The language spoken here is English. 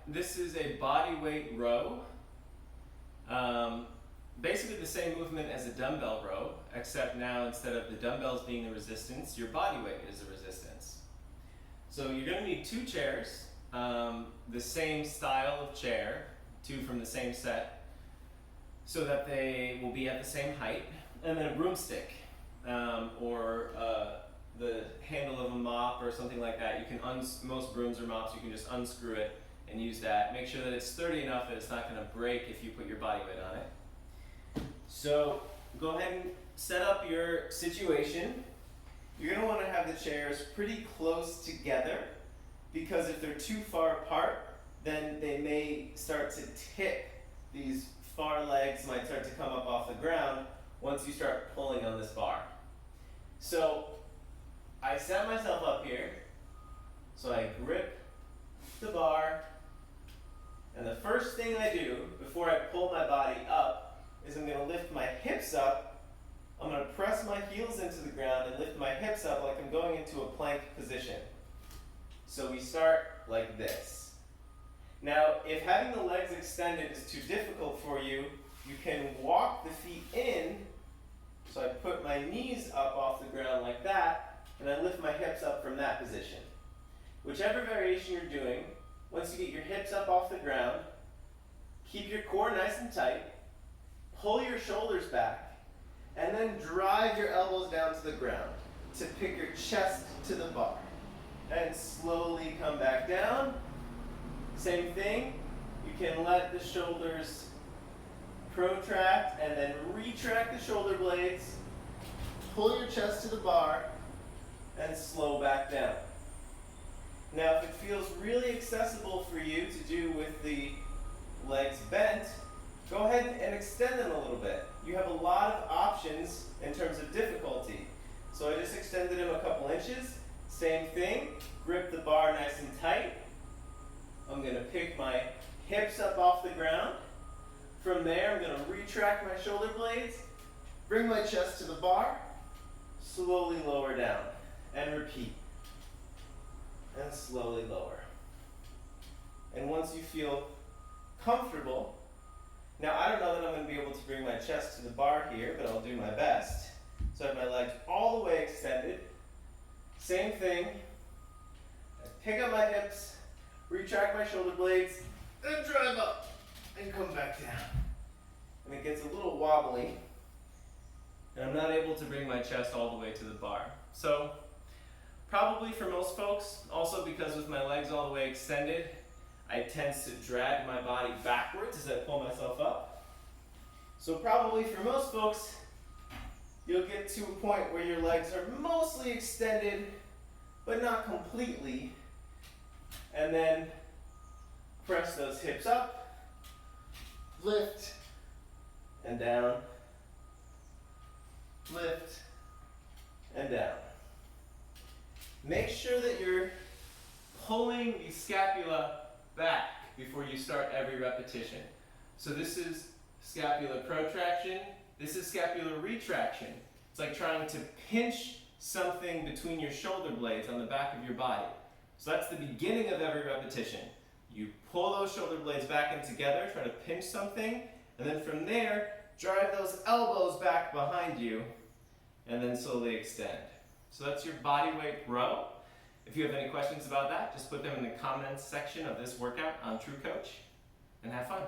this is a bodyweight row. Basically the same movement as a dumbbell row, except now instead of the dumbbells being the resistance, your body weight is the resistance. So you're going to need 2 chairs, the same style of chair, 2 from the same set, so that they will be at the same height, and then a broomstick, or the handle of a mop or something like that. You can most brooms or mops, you can just unscrew it and use that. Make sure that it's sturdy enough that it's not going to break if you put your body weight on it. So go ahead and set up your situation. You're going to want to have the chairs pretty close together, because if they're too far apart, then they may start to tip. These far legs might start to come up off the ground once you start pulling on this bar. So I set myself up here, so I grip the bar, and the first thing I do before I pull my body up is I'm going to lift my hips up. I'm going to press my heels into the ground and lift my hips up like I'm going into a plank position. So we start like this. Now, if having the legs extended is too difficult for you, you can walk the feet in. So I put my knees up off the ground like that, and I lift my hips up from that position. Whichever variation you're doing, once you get your hips up off the ground, keep your core nice and tight, pull your shoulders back, and then drive your elbows down to the ground to pick your chest to the bar. And slowly come back down. Same thing, you can let the shoulders protract and then retract the shoulder blades, pull your chest to the bar, and slow back down. Now, if it feels really accessible for you to do with the legs bent, go ahead and extend them a little bit. You have a lot of options in terms of difficulty. So I just extended them a couple inches. Same thing, grip the bar nice and tight. I'm going to pick my hips up off the ground. From there, I'm going to retract my shoulder blades, bring my chest to the bar, slowly lower down, and repeat. And slowly lower. And once you feel comfortable, now I don't know that I'm going to be able to bring my chest to the bar here, but I'll do my best. So I have my legs all the way extended. Same thing. I pick up my hips, retract my shoulder blades, and drive up, and come back down. And it gets a little wobbly, and I'm not able to bring my chest all the way to the bar. So probably for most folks, also because with my legs all the way extended, I tend to drag my body backwards as I pull myself up. So probably for most folks, you'll get to a point where your legs are mostly extended, but not completely. And then press those hips up, lift, and down, lift, and down. Make sure that you're pulling the scapula back before you start every repetition. So this is scapular protraction, this is scapular retraction. It's like trying to pinch something between your shoulder blades on the back of your body. So that's the beginning of every repetition. You pull those shoulder blades back in together, try to pinch something, and then from there, drive those elbows back behind you, and then slowly extend. So that's your bodyweight row. If you have any questions about that, just put them in the comments section of this workout on True Coach, and have fun.